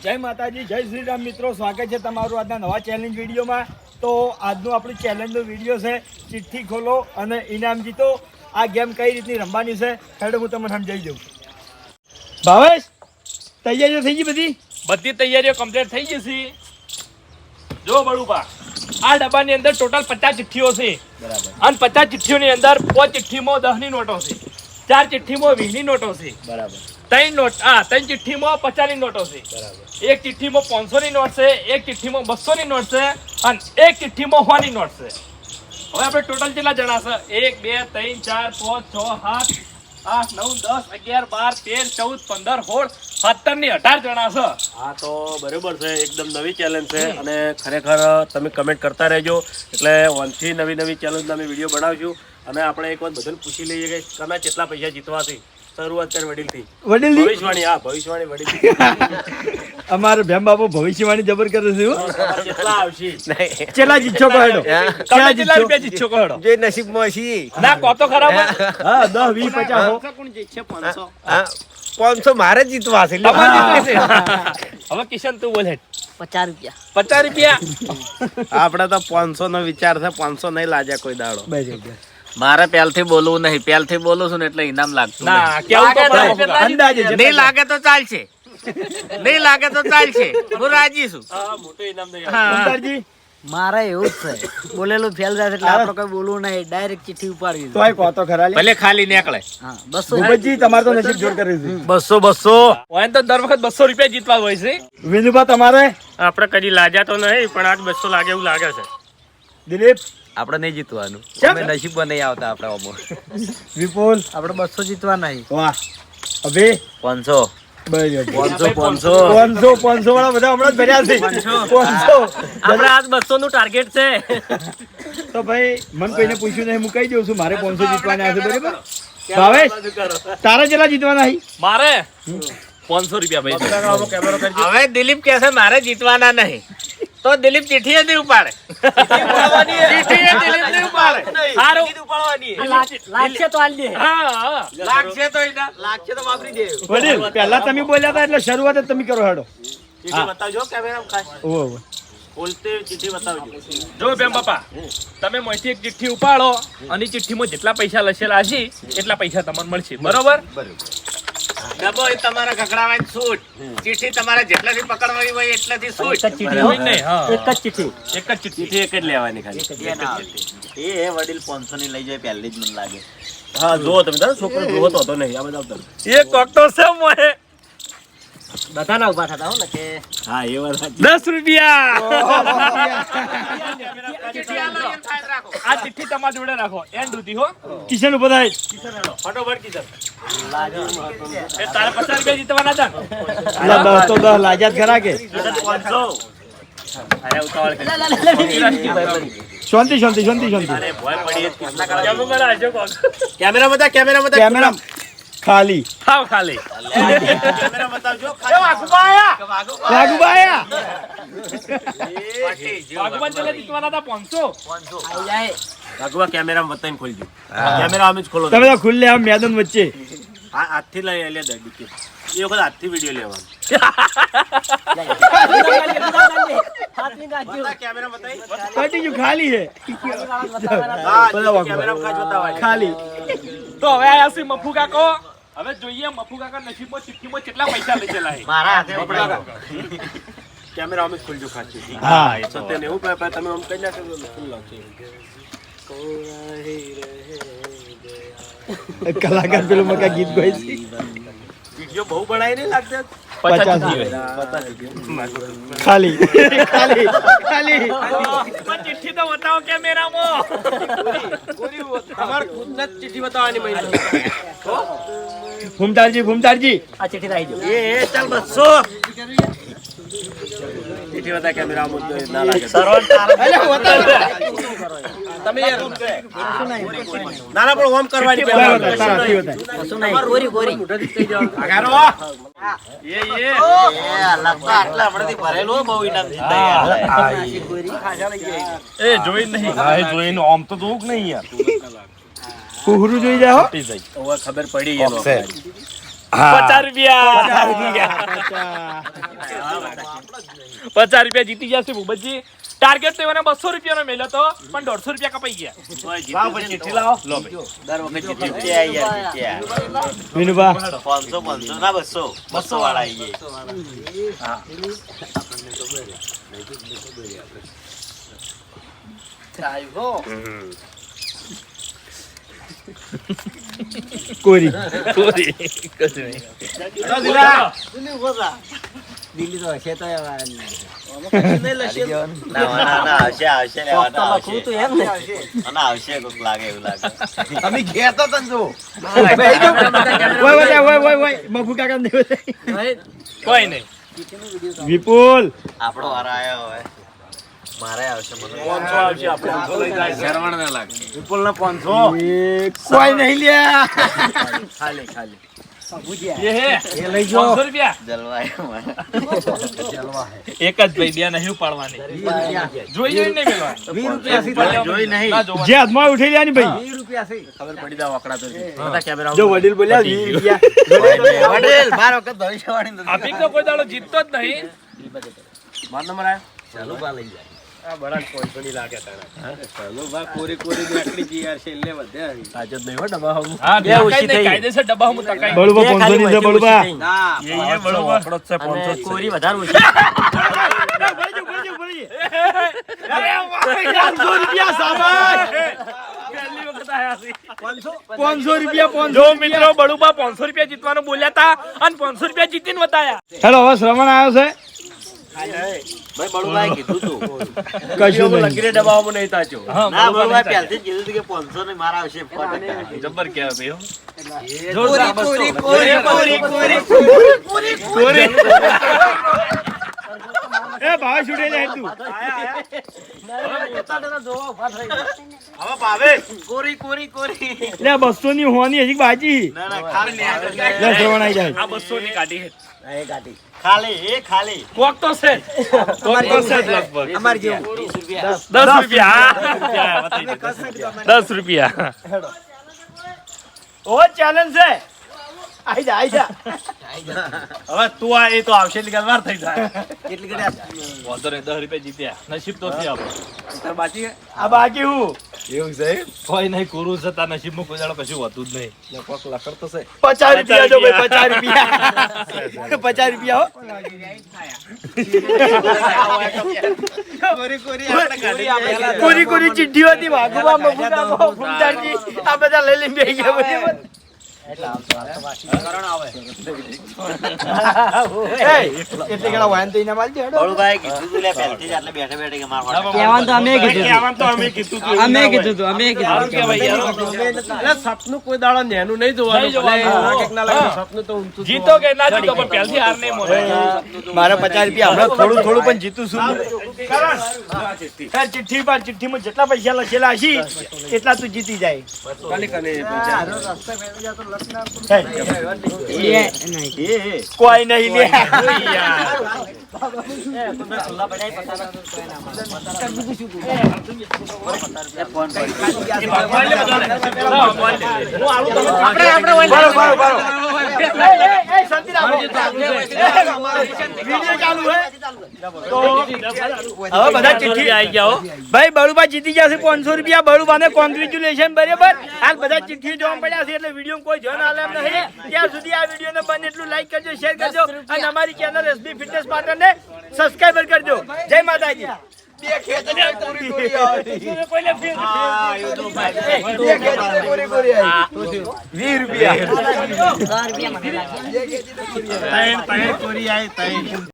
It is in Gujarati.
જય માતાજી, જય શ્રી રામ મિત્રો, સ્વાગત છે તમારું આજના નવા ચેલેન્જ વિડીયોમાં. તો આજનું આપણું ચેલેન્જનો વિડીયો છે ચિઠ્ઠી ખોલો અને ઇનામ જીતો. આ ગેમ કઈ રીતની રમવાની છે હેડો હું તમને સમજાવી દઉં. ભાવેશ, તૈયારીઓ થઈ ગઈ? બધી તૈયારીઓ કમ્પ્લીટ થઈ ગઈ છે. જો બળુપા, આ ડબ્બાની અંદર ટોટલ 50 ચિઠ્ઠીઓ છે. બરાબર. અને 50 ચિઠ્ઠીઓની અંદર 5 ચિઠ્ઠીમાં 10 ની નોટો છે, 4 ચિઠ્ઠીમાં 20 ની નોટો છે. બરાબર. 3 ચિઠ્ઠીમાં 50 ની નોટો છે. બરાબર. એક ચિઠ્ઠીમાં 500 ની નોટ છે, એક ચિઠ્ઠીમાં 200 ની નોટ છે અને એક ચિઠ્ઠીમાં 100 ની નોટ છે. હવે આપણે ટોટલ કેટલા જણા છે? 1 2 3 4 5 6 7 8 9 10 11 12 13 14 15 16 17 ની 18 જણા છે. હા, તો બરોબર છે. એકદમ નવી ચેલેન્જ છે અને ખરેખર તમે કમેન્ટ કરતા રહેજો એટલે ઓનથી નવી ચેલેન્જ અમે વિડીયો બનાવશું. અને આપણે એક વાત બધાને પૂછી લઈએ કે તમે કેટલા પૈસા જીતવાથી શરૂઆત કરી વડીલથી. ભવિષ્યવાણી. હા, ભવિષ્યવાણી વડીલ. અમારે ભેમ બાપુ ભવિષ્યવાણી જબર કરે છે. કેટલા આવશે? કેટલા જીતશો કહો હેડો? કેટલા રૂપિયા જીતશો કહો હેડો? જે નસીબમાં છે. ના કો તો ખરાબ. હા, 10 20 50 હો. કોણ જીતશે? 500. હા, 500 મારે જીતવા છે. હવે કિશન તું બોલ. 50 રૂપિયા. 50 રૂપિયા. આપણે તો 500 નો વિચાર છે. 500 નહીં લાજ્યા કોઈ દાડો. મારે પહેલથી બોલવું નહીં, પહેલથી બોલું છું ને એટલે ઇનામ લાગતું ના કેવું તો પડે. અંદાજે નહીં લાગે તો ચાલશે, નહીં લાગે તો ચાલશે, હું રાજી છું. હા, મોટું ઇનામ નહીં. અંદાજી મારે એવું જ છે. બોલેલું ફેલ જાય એટલે આપણે કઈ બોલવું નહીં, ડાયરેક્ટ ચિઠ્ઠી ઉપાડવી. તોય કો તો ખરા લે. ભલે ખાલી નીકળે. હા, 200. ભૂપતજી, તમારે તો નસીબ જોર કરી છે. 200 ઓય તો દર વખત 200 રૂપિયા જીતવા હોય છે. વિનુભા તમારે? આપણે કદી લાગ્યા તો નહીં, પણ આજ 200 લાગે એવું લાગે છે. દિલીપ? આપણે નહીં જીતવાનું. કેમ? અમે નસીબમાં નહીં આવતા આપણે ઓમો. વિપુલ? આપણે 200 જીતવા નહીં. વાહ. અભી? 500 બરાબર. 500 500 વાળા બધા હમણાં જ ભર્યા છે. 500. આપણે આજ 200 નું ટાર્ગેટ છે. તો ભાઈ મને કોઈને પૂછ્યું નહીં, હું કહી દઉં છું મારે 500 જીતવાના હશે. બરાબર. ભાવેશ, તારે કેટલા જીતવાના છે? મારે 500 રૂપિયા ભાઈ. હવે દિલીપ કહે છે મારે જીતવાના નહીં, તો દિલીપ ચિઠ્ઠી જ ઉપાડે. ચિઠ્ઠી દિલીપ નહીં ઉપાડે. સારું. લાગશે તો આલ દે. હા, લાગશે તો એના. લાગશે તો વાપરી દે. વડીલ, પહેલા તમે બોલ્યા હતા એટલે શરૂઆત જ તમે કરો હેડો. ચીઠી બતાવજો કેમેરામાં ખાસ. ઓહો. બોલતે ચીઠી બતાવજો. જો બેન બાપા, તમે મોંથી એક ચિઠ્ઠી ઉપાડો અને ચિઠ્ઠીમાં જેટલા પૈસા લખેલા હશે એટલા પૈસા તમને મળશે. બરોબર? ડબ્બો એ તમારા ઘકડામાં છૂટ, ચિઠ્ઠી તમારે જેટલાથી પકડવાની હોય એટલાથી છૂટ. ચિઠ્ઠી હોય ને? હા. એક જ ચિઠ્ઠી. એક જ ચિઠ્ઠી. ચીઠી એક જ લેવાની ખાલી. એ વડીલ 500 ની લઈ જાય પહેલી જ મને લાગે. હા, જો તમે તારો છોકરો જોવો તો હતો નહીં. આ બધા આવતા. એક કોક તો છે મોહે. બધાના ઉભા થતા હો ને કે હા, એ વાત સાચી. 10 રૂપિયા. આ ચિઠ્ઠી તમારી જોડે રાખો એન્ડ સુધી હો. કિશન ઉભો થાય. ફટોફટ કીધું. એ તારે 50 રૂપિયા જીતવાના હતા ને? લા 10 તો 10 લાગ્યા જ ખરા કે? 500. અરે ઉતાવળ કરી. શાંતિ. અરે ભોય પડી જ. કેમ કરે આજો કોક? કેમેરા બતા, કેમેરા બતા. કેમેરા ખાલી. થાવ ખાલી. કેમેરા બતાવજો. એ વાઘુબા આયા. વાઘુબા આયા. વાઘુબા ચલે જીતવાના હતા 500. આઈ જાય. ભગવા કેમેરામાં બતાવીને ખોલજો. કેમેરા અમે જ ખોલો. તમે તો ખુલ્લે આમ મેદાન વચ્ચે. હા, હાથથી લઈ લે દે ડીકે. એ વખત હાથથી વિડિયો લેવાનો. હાથની ગાંઠી. બતા, કેમેરા બતાઈ. પટી ગયું, ખાલી છે. હા, કેમેરામાં ખાસ બતાવાય. ખાલી. તો હવે આયા છે મફુ કાકો. હવે જોઈએ મફુ કાકા નસીબમાં ચિઠ્ઠીમાં કેટલા પૈસા લખેલા છે. મારા હાથે કેમેરા અમે જ ખોલજો ખાચી. હા. 97 તમે આમ કઈ નાખો તો ફૂલ લાગશે. કલાકાર પેલું મકા ગીત ગાય છે. વિડિયો બહુ બનાવી નહીં લાગશે. 50 ખાલી. ચિઠ્ઠી તો બતાવો કેમેરામાં. તમારે ખુદને જ ચીઠી બતાવવાની મહિના. ભૂમતારજી. આ ચિઠ્ઠી રાખી દો. એ ચાલ 200. ચીઠી બતા, કેમેરામાં ના લાગે. તમે યાર ના ના પણ ઓમ કરવાની કશું નહીં. કોરી કોરી. આટલા હમણાંથી ભરેલો બહુ ઇનામ જીતા. એ જોઈ નહીં. હા, એ જોઈને આમ તો જોવું નહીં યાર. કુહરું જોઈ જાય હો. ખબર પડી. ₹50 જીતી જશે ભૂપતજી. ટાર્ગેટ તો એને 200 રૂપિયાનો મેલ્યો તો પણ 150 રૂપિયા કપાઈ ગયા. લાવો પછી ચિઠ્ઠી લાવો. લો ભાઈ. દર વખત જીતી યાર વિનુભા 500 ના 200 વાળા આવી કોરી દિલ્હી તો હશે તો ના આવશે લેવાના આવશે કોક લાગે એવું લાગે તમે ઘેતો તને જો ઓય મફુ કાકા ને કોઈ નહીં. વિપુલ આપણો વાર આવ્યો હવે મારે આવશે મને 500 આવશે આપણે. વિપુલ ના 500 કોઈ નહીં લ્યા ये है 500 રૂપિયા. જલવાયો એક જ ભાઈ, બે નહીં ઉપાડવાની. જોઈ જોઈને નહીં મેળવાની. જોઈ નહીં. ના જોવાની. જે હાથમાં ઉઠી રહ્યા ને ભાઈ ખબર પડી જાય વાકડા તો બધા કેમેરા જો વડીલ બોલ્યા 20 રૂપિયા વડીલ 12 વખત ભવિષ્યવાણી નથી. અભિક તો કોઈ દાડો જીતતો જ નહીં. મારો નંબર આવ્યો. આ બરાબર કોઈની લાગે તારા. કોરી કોરી બેકડી જીઆર છે એટલે વધે તાજો જ નહીં હો ડબ્બા હું. હા, બે ઉછી નહીં. કાયદેસર ડબ્બામાં તકાઈ. બળુબા 500 ની છે બળુબા ના એ બરોબર વાકડો જ છે 500 જ છે. કોરી વધારે ઓછી. 500 રૂપિયા સામાન પહેલી વખત આયા છે. 500 રૂપિયા જો મિત્રો બળુબા 500 રૂપિયા જીતવાનું બોલ્યા હતા અને 500 રૂપિયા જીતીને બતાયા. હેલો હવે શ્રવણ આવ્યો છે ભાઈ બળુભાઈ કીધું તું કશું નહીં લકીરે ડબ્બામાં નહીં તાચો. હા, ના બળુબા બળુભાઈ નહીં પહેલથી જ કીધું તું કે 500 ને મારા આવશે જબ્બર કહેવાય ભાઈ હો. એ ભાવ છૂટે લે તું હવે ભાવે કોરી કોરી કોરી લે 200 ની હોની હજી બાજી ના ના ખાલી લે શ્રવણ આવી જાય આ 200 ની કાઢી છે. ખાલી કોક તો છે. કોક તો છે જ લગભગ. અમાર જેવું 10 રૂપિયા. હા, 10 રૂપિયા. ઓ ચેલેન્જ છે આઈ જા હવે તું આ એ તો આવશે એટલે વાર થઈ જાય. કેટલી ઘડી વાંધો નહીં, 10 રૂપિયા જીત્યા. નસીબ તો છે આપણે. બાકી આ બાકી હું એવું છે કોઈ નહીં, કોરું છે તાર નસીબમાં કોઈ દાડો કશું હોતું જ નહીં. કોક લખડતો છે 50 રૂપિયા જો ભાઈ 50 રૂપિયા 50 રૂપિયા હો કોરી કોરી ચિઠ્ઠીઓ હતી વાઘુબા મફુકા ફૂમતાજી આ બધા લઈ લઈને બેસી ગયા બરાબર એટલે ઘણા વાયન તો એના માલજે હેડો બળુભાઈ કીધું તું લે પહેલથી જ એટલે બેઠે બેઠે કે મારા કહેવાનું તો અમે કીધું કહેવાનું તો અમે કીધું તું. સારું કહેવાય યાર. એટલે સપનું કોઈ દાડો નેનું નહીં જોવાનું નહીં જોવાનું. ભલે લાગે કે ના લાગે, સપનું તો ઊંચું જ જીતો કે ના જીતો પણ પહેલથી હાર નહીં મોને. મારા 50 રૂપિયા હમણાં થોડું પણ જીતું છું ચિઠ્ઠી પર ચિઠ્ઠીમાં જેટલા પૈસા લખેલા હશે એટલા તું જીતી જાય ખાલી કને કોઈ નહીં લે ભાઈ બળુબા જીતી જશે 500 રૂપિયા બળુબાને કોંગ્રેચ્યુલેશન બરાબર હાલ બધા ચિઠ્ઠી જોવા પડ્યા છે એટલે વિડીયો કોઈ જોન આલે એમ નહીં ત્યાં સુધી આ વિડીયોને બને એટલું લાઈક કરજો શેર કરજો અને અમારી ચેનલ એસબી ફિટનેસ પાર્ટનરને સબસ્ક્રાઇબર કરજો જય માતાજી ₹20